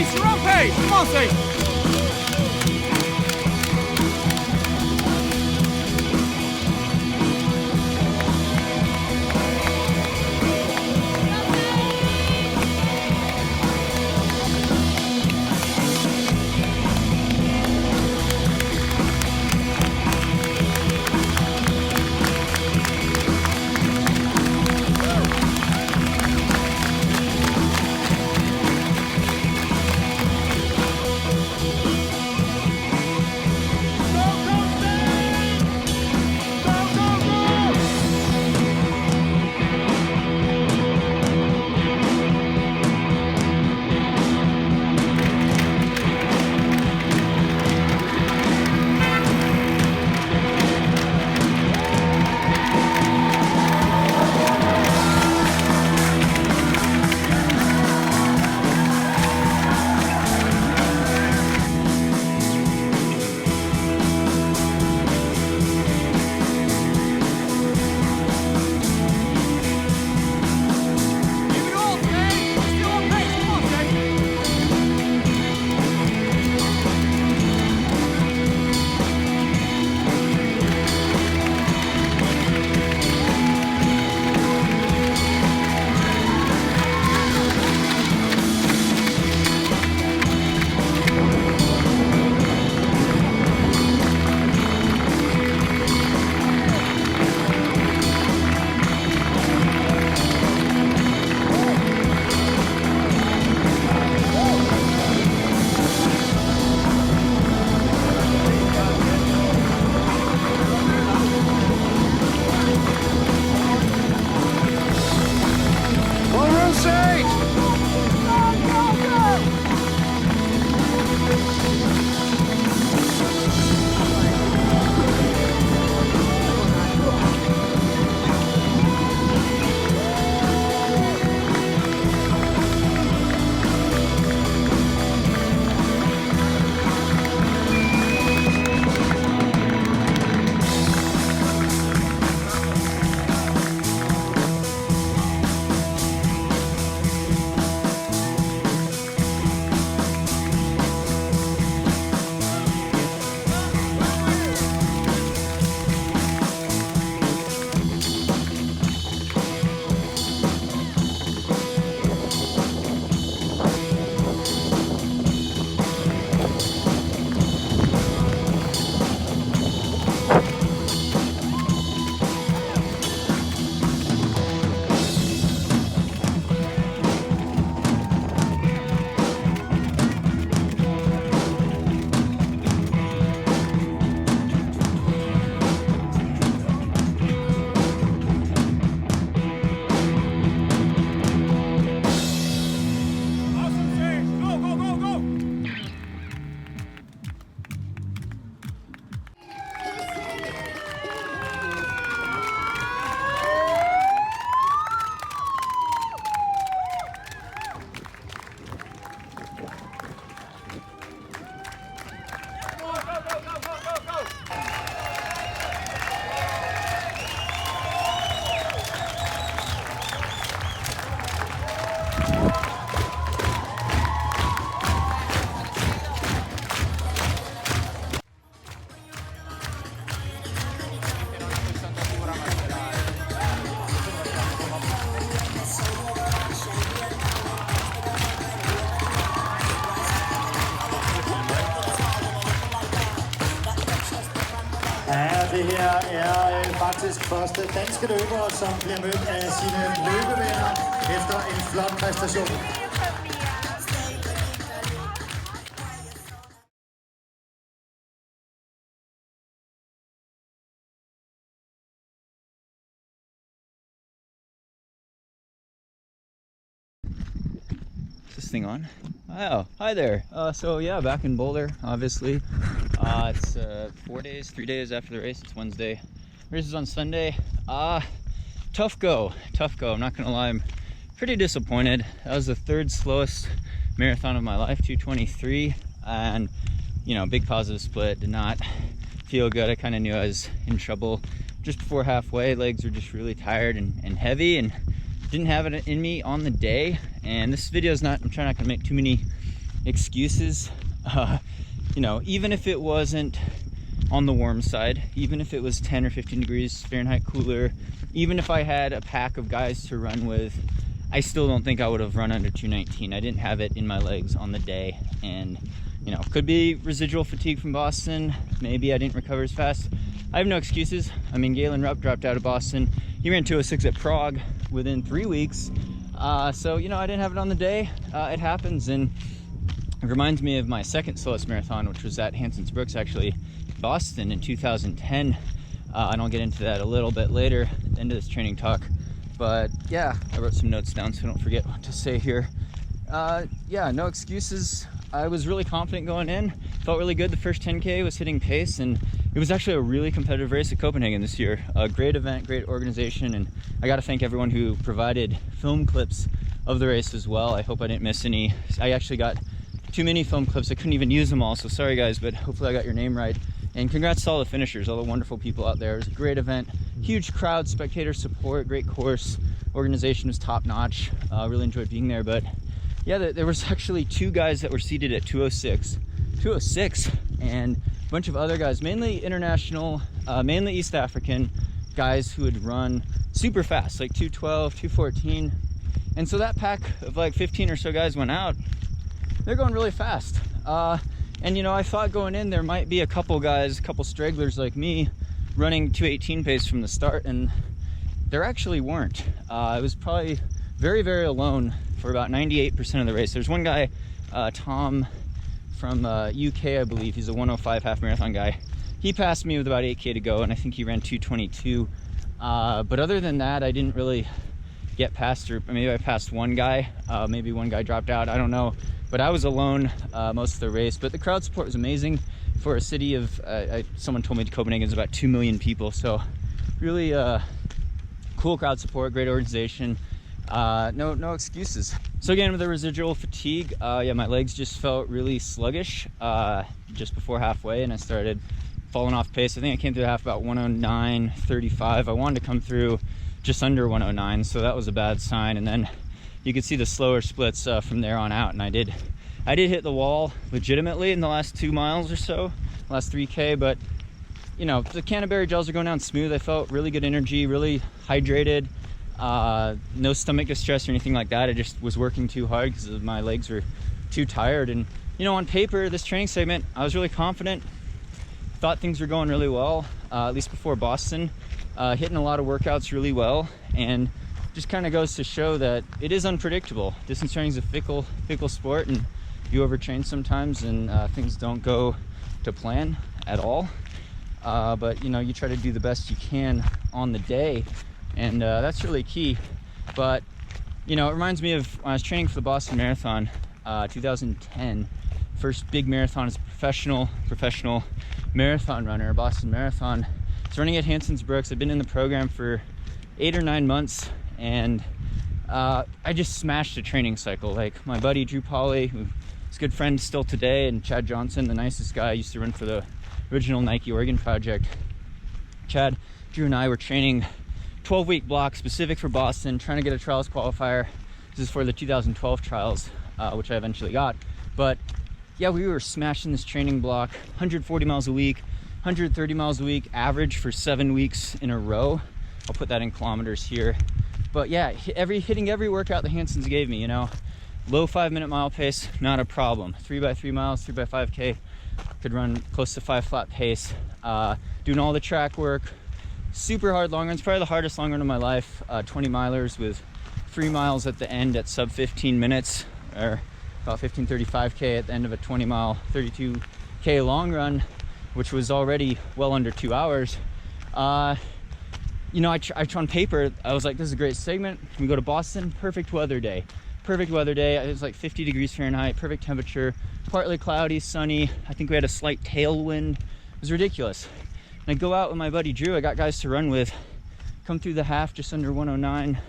pace, your own pace. Come on, Steve. Det her er faktisk første danske løbere, som bliver mødt af sine løbevenner efter en flot præstation. This thing on? Oh, hi there. So yeah, back in Boulder, obviously. It's 3 days after the race. It's Wednesday. Race is on Sunday. Tough go. I'm not gonna lie, I'm pretty disappointed. That was the third slowest marathon of my life, 2:23, and you know, big positive split. Did not feel good. I kind of knew I was in trouble just before halfway. Legs were just really tired and heavy, and didn't have it in me on the day. And this video is not, I'm trying not to make too many excuses. You know, even if it wasn't on the warm side, even if it was 10 or 15 degrees Fahrenheit cooler, even if I had a pack of guys to run with, I still don't think I would have run under 219. I didn't have it in my legs on the day, and you know, could be residual fatigue from Boston. Maybe I didn't recover as fast. I have no excuses. I mean, Galen Rupp dropped out of Boston. He ran 206 at Prague within 3 weeks. So, you know, I didn't have it on the day. It happens, and it reminds me of my second slowest marathon, which was at Hanson's Brooks, actually, Boston in 2010. And I'll get into that a little bit later at the end of this training talk. But yeah, I wrote some notes down so I don't forget what to say here. Yeah, no excuses. I was really confident going in, felt really good. The first 10K was hitting pace, and it was actually a really competitive race at Copenhagen this year. A great event, great organization, and I gotta thank everyone who provided film clips of the race as well. I hope I didn't miss any. I actually got too many film clips. I couldn't even use them all, so sorry guys, but hopefully I got your name right. And congrats to all the finishers, all the wonderful people out there. It was a great event, huge crowd, spectator support, great course. Organization was top notch. Really enjoyed being there, but yeah, there was actually 2 guys that were seated at 206, and a bunch of other guys, mainly international, mainly East African guys who had run super fast, like 212, 214. And so that pack of like 15 or so guys went out. They're going really fast. And you know, I thought going in there might be a couple guys, a couple stragglers like me running 218 pace from the start, and there actually weren't. I was probably very, very alone for about 98% of the race. There's one guy, Tom from UK, I believe. He's a 105 half marathon guy. He passed me with about 8K to go, and I think he ran 222. But other than that, I didn't really get past, or maybe I passed one guy. Maybe one guy dropped out, I don't know. But I was alone most of the race. But the crowd support was amazing for a city of, someone told me Copenhagen is about 2 million people. So really cool crowd support, great organization. No excuses. So again, with the residual fatigue, yeah, my legs just felt really sluggish just before halfway, and I started falling off pace. I think I came through the half about 109.35. I wanted to come through just under 109, so that was a bad sign. And then you could see the slower splits from there on out, and I did hit the wall legitimately in the last 2 miles or so, last 3K. But you know, the Canaday gels are going down smooth. I felt really good energy, really hydrated. No stomach distress or anything like that. I just was working too hard because my legs were too tired. And you know, on paper, this training segment, I was really confident, thought things were going really well, at least before Boston, hitting a lot of workouts really well, and just kind of goes to show that it is unpredictable. Distance training is a fickle sport, and you overtrain sometimes, and things don't go to plan at all. But you know, you try to do the best you can on the day, and that's really key. But you know, it reminds me of when I was training for the Boston Marathon, 2010, first big marathon as a professional marathon runner, Boston Marathon. It's running at Hanson's Brooks. I've been in the program for 8 or 9 months, and I just smashed a training cycle. Like my buddy Drew Polly, who's a good friend still today, and Chad Johnson, the nicest guy, used to run for the original Nike Oregon project. Chad, Drew, and I were training 12-week block specific for Boston, trying to get a trials qualifier. This is for the 2012 trials, which I eventually got. But yeah, we were smashing this training block, 140 miles a week, 130 miles a week, average for 7 weeks in a row. I'll put that in kilometers here. But yeah, hitting every workout the Hansons gave me, you know. Low 5-minute mile pace, not a problem. 3x3 miles, 3x5K, could run close to 5 flat pace. Doing all the track work, super hard long runs, probably the hardest long run of my life. 20 milers with 3 miles at the end at sub 15 minutes, or about 15:35K at the end of a 20 mile, 32K long run, which was already well under 2 hours. You know, on paper, I was like, this is a great segment. We go to Boston, perfect weather day. Perfect weather day. It was like 50 degrees Fahrenheit, perfect temperature, partly cloudy, sunny. I think we had a slight tailwind. It was ridiculous. And I go out with my buddy Drew. I got guys to run with. Come through the half just under 109.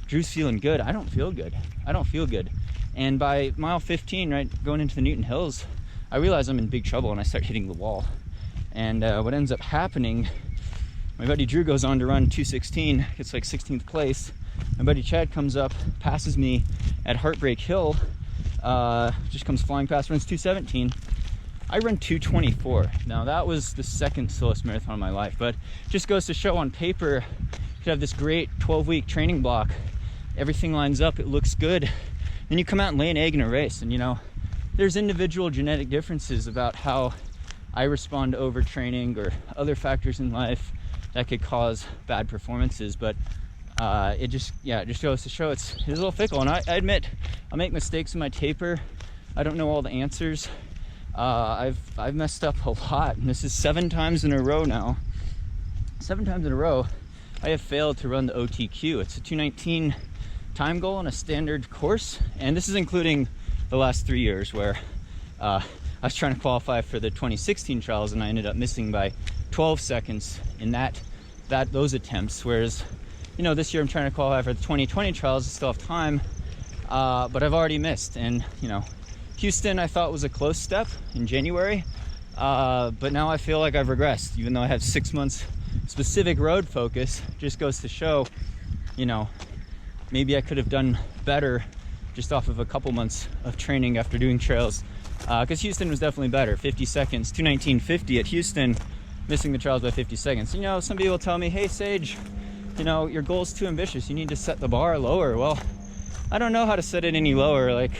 Drew's feeling good. I don't feel good. And by mile 15, right, going into the Newton Hills, I realize I'm in big trouble, and I start hitting the wall. And what ends up happening, my buddy Drew goes on to run 2:16, gets like 16th place. My buddy Chad comes up, passes me at Heartbreak Hill, just comes flying past, runs 2:17. I run 2:24. Now that was the second slowest marathon of my life, but just goes to show on paper, you have this great 12-week training block. Everything lines up, it looks good. Then you come out and lay an egg in a race, and you know, there's individual genetic differences about how I respond to overtraining or other factors in life that could cause bad performances, but it just goes to show it's a little fickle. And I admit I make mistakes in my taper. I don't know all the answers. I've messed up a lot, and this is 7 times in a row now. 7 times in a row I have failed to run the OTQ. It's a 2:19 time goal on a standard course, and this is including the last 3 years where I was trying to qualify for the 2016 trials and I ended up missing by 12 seconds in those attempts, whereas, you know, this year I'm trying to qualify for the 2020 trials. I still have time, but I've already missed. And you know, Houston I thought was a close step in January, but now I feel like I've regressed, even though I have 6 months specific road focus. Just goes to show, you know, maybe I could have done better just off of a couple months of training after doing trails, because Houston was definitely better. 50 seconds, 2:19.50 at Houston, missing the trials by 50 seconds. You know, some people tell me, hey Sage, you know, your goal's too ambitious, you need to set the bar lower. Well, I don't know how to set it any lower. Like,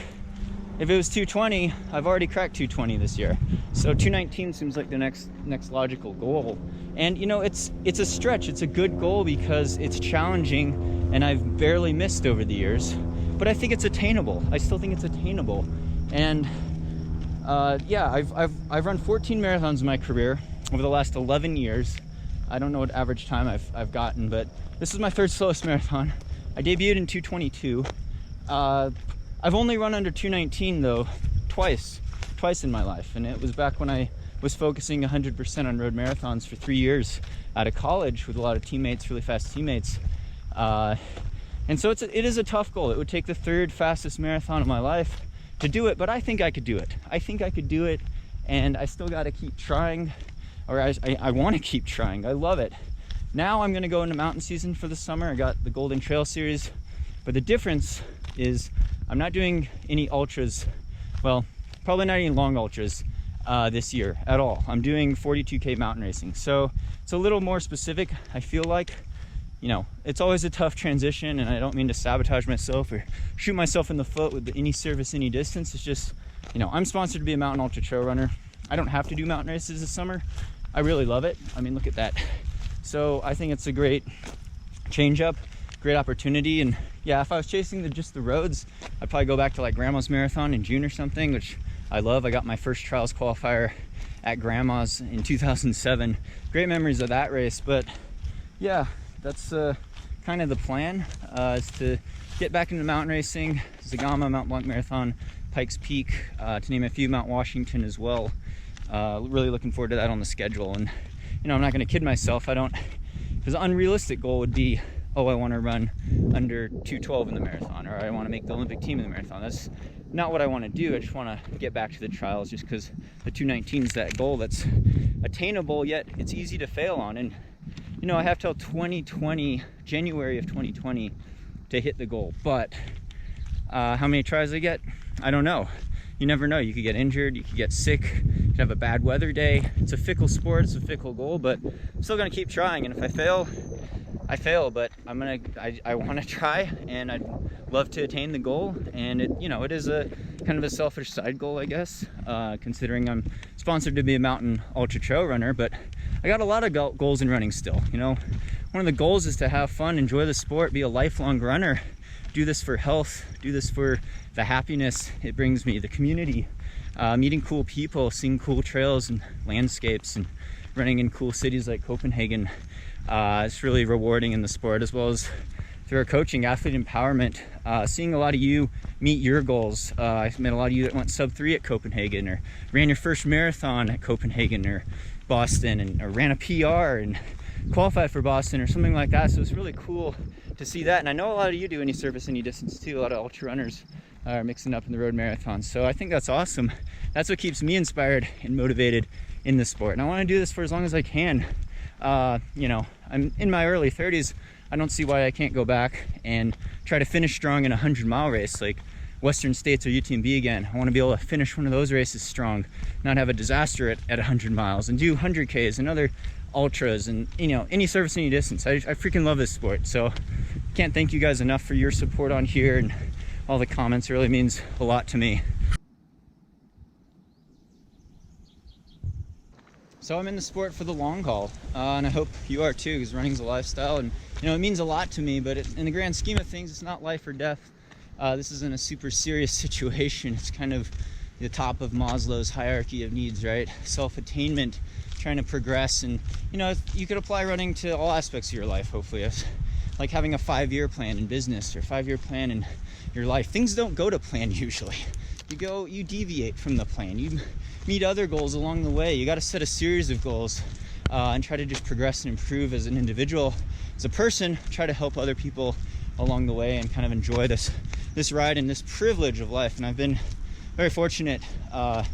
if it was 2:20, I've already cracked 2:20 this year, so 2:19 seems like the next logical goal. And you know, it's a stretch. It's a good goal because it's challenging, and I've barely missed over the years, but I think it's attainable. I still think it's attainable. And yeah, I've run 14 marathons in my career over the last 11 years. I don't know what average time I've gotten, but this is my 3rd slowest marathon. I debuted in 2:22. I've only run under 2:19 though twice in my life, and it was back when I was focusing 100% on road marathons for 3 years out of college with a lot of teammates, really fast teammates. And so it is a tough goal. It would take the 3rd fastest marathon of my life to do it, but I think I could do it. I think I could do it, and I still got to keep trying, or I want to keep trying. I love it. Now I'm going to go into mountain season for the summer. I got the Golden Trail Series, but the difference is I'm not doing any ultras, well, probably not any long ultras this year at all. I'm doing 42K mountain racing, so it's a little more specific. I feel like, you know, it's always a tough transition, and I don't mean to sabotage myself or shoot myself in the foot with any service, any distance. It's just, you know, I'm sponsored to be a mountain ultra trail runner. I don't have to do mountain races this summer. I really love it. I mean, look at that. So I think it's a great change up, great opportunity. And yeah, if I was chasing just the roads, I'd probably go back to like Grandma's Marathon in June or something, which I love. I got my first trials qualifier at Grandma's in 2007. Great memories of that race. But yeah, that's kind of the plan, is to get back into mountain racing. Zagama, Mount Blanc Marathon, Pikes Peak, to name a few, Mount Washington as well. Really looking forward to that on the schedule. And you know, I'm not going to kid myself. Because the unrealistic goal would be, oh, I want to run under 2:12 in the marathon, or I want to make the Olympic team in the marathon. That's not what I want to do. I just want to get back to the trials, just because the 2:19 is that goal that's attainable, yet it's easy to fail on. And you know, I have till January of 2020 to hit the goal. But how many tries I get, I don't know. You never know. You could get injured, you could get sick, you could have a bad weather day. It's a fickle sport, it's a fickle goal, but I'm still gonna keep trying. And if I fail, I fail, but I want to try, and I'd love to attain the goal. And it, you know, it is a kind of a selfish side goal, I guess, considering I'm sponsored to be a mountain ultra trail runner. But I got a lot of goals in running still. You know, one of the goals is to have fun, enjoy the sport, be a lifelong runner, do this for health, do this for the happiness it brings me, the community, meeting cool people, seeing cool trails and landscapes, and running in cool cities like Copenhagen. It's really rewarding in the sport, as well as through our coaching, athlete empowerment, seeing a lot of you meet your goals. I've met a lot of you that went sub 3 at Copenhagen, or ran your first marathon at Copenhagen or Boston, or ran a PR and qualified for Boston or something like that. So it's really cool to see that. And I know a lot of you do any service, any distance too. A lot of ultra runners are mixing up in the road marathons. So I think that's awesome. That's what keeps me inspired and motivated in the sport. And I want to do this for as long as I can. You know, I'm in my early 30s. I don't see why I can't go back and try to finish strong in a 100-mile race. Like, Western States or UTMB again. I want to be able to finish one of those races strong, not have a disaster at 100 miles, and do 100Ks and other ultras, and you know, any service, any distance. I freaking love this sport. So can't thank you guys enough for your support on here and all the comments. It really means a lot to me. So I'm in the sport for the long haul, and I hope you are too, because running's a lifestyle, and you know, it means a lot to me, but in the grand scheme of things, it's not life or death. This isn't a super serious situation. It's kind of the top of Maslow's hierarchy of needs, right? Self-attainment, trying to progress, and you know, you could apply running to all aspects of your life, hopefully. It's like having a 5-year plan in business or 5-year plan in your life. Things don't go to plan usually. You deviate from the plan. You meet other goals along the way. You got to set a series of goals and try to just progress and improve as an individual, as a person. Try to help other people along the way and kind of enjoy this ride and this privilege of life. And I've been very fortunate in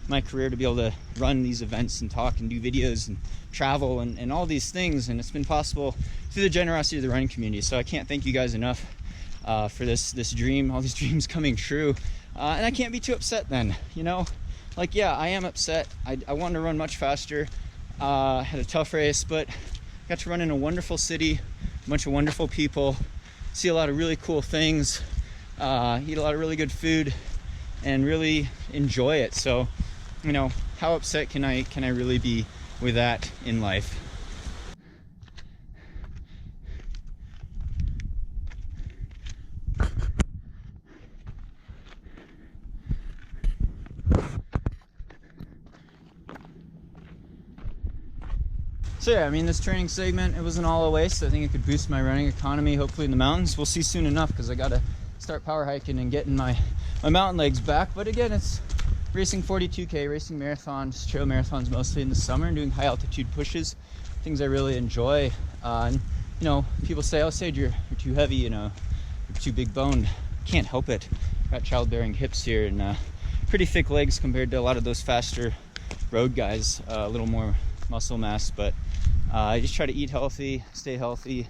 my career to be able to run these events and talk and do videos and travel and all these things, and it's been possible through the generosity of the running community. So I can't thank you guys enough for this dream, all these dreams coming true. And I can't be too upset then, you know? Like, yeah, I am upset. I wanted to run much faster. Had a tough race, but got to run in a wonderful city, a bunch of wonderful people, see a lot of really cool things, eat a lot of really good food, and really enjoy it. So, you know, how upset can I really be with that in life? So yeah, I mean, this training segment, it wasn't all a waste. I think it could boost my running economy, hopefully in the mountains. We'll see soon enough, because I gotta start power hiking and getting my mountain legs back. But again, it's racing 42K, racing marathons, trail marathons mostly in the summer, and doing high altitude pushes, things I really enjoy. And you know, people say, oh, Sage, you're too heavy, you know, you're too big boned. Can't help it. Got childbearing hips here and pretty thick legs compared to a lot of those faster road guys, a little more muscle mass, but I just try to eat healthy, stay healthy,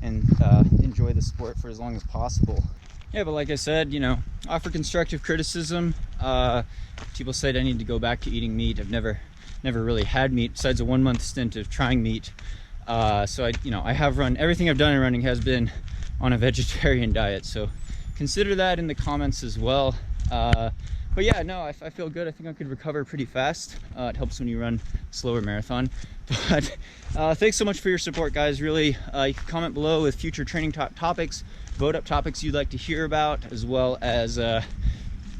and enjoy the sport for as long as possible. Yeah, but like I said, you know, offer constructive criticism. People said I need to go back to eating meat. I've never really had meat besides a 1-month stint of trying meat. So I have run, everything I've done in running has been on a vegetarian diet. So consider that in the comments as well. But yeah, no, I feel good. I think I could recover pretty fast. It helps when you run a slower marathon. But thanks so much for your support, guys. Really, you can comment below with future training topics, vote up topics you'd like to hear about, as well as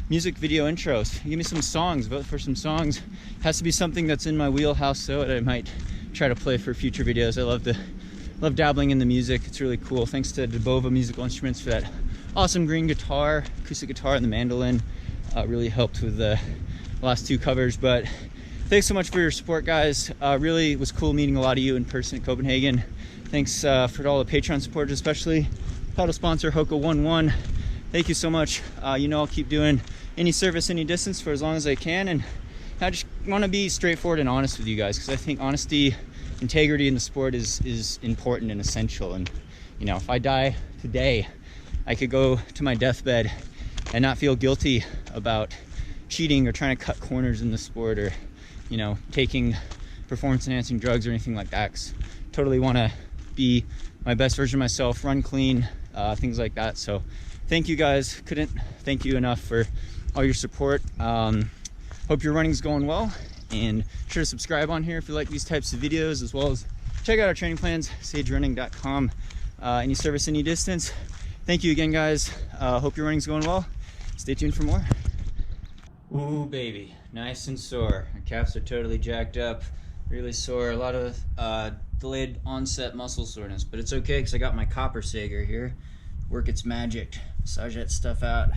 music video intros. Give me some songs, vote for some songs. Has to be something that's in my wheelhouse, so that I might try to play for future videos. I love dabbling in the music. It's really cool. Thanks to Dubova Musical Instruments for that awesome green guitar, acoustic guitar, and the mandolin. Really helped with the last 2 covers. But thanks so much for your support, guys. Really was cool meeting a lot of you in person at Copenhagen. Thanks for all the Patreon supporters, especially title sponsor Hoka11. Thank you so much. You know, I'll keep doing any service, any distance for as long as I can, and I just want to be straightforward and honest with you guys, because I think honesty, integrity in the sport is important and essential. And you know, if I die today, I could go to my deathbed and not feel guilty about cheating or trying to cut corners in the sport, or you know, taking performance enhancing drugs or anything like that. 'Cause totally want to be my best version of myself, run clean, things like that. So thank you guys. Couldn't thank you enough for all your support. Hope your running's going well, and sure to subscribe on here if you like these types of videos, as well as check out our training plans, sagerunning.com. Any service, any distance. Thank you again, guys. Hope your running's going well. Stay tuned for more. Ooh, baby, nice and sore. My calves are totally jacked up, really sore. A lot of delayed onset muscle soreness, but it's okay because I got my copper sager here. Work its magic, massage that stuff out.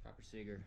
Copper sager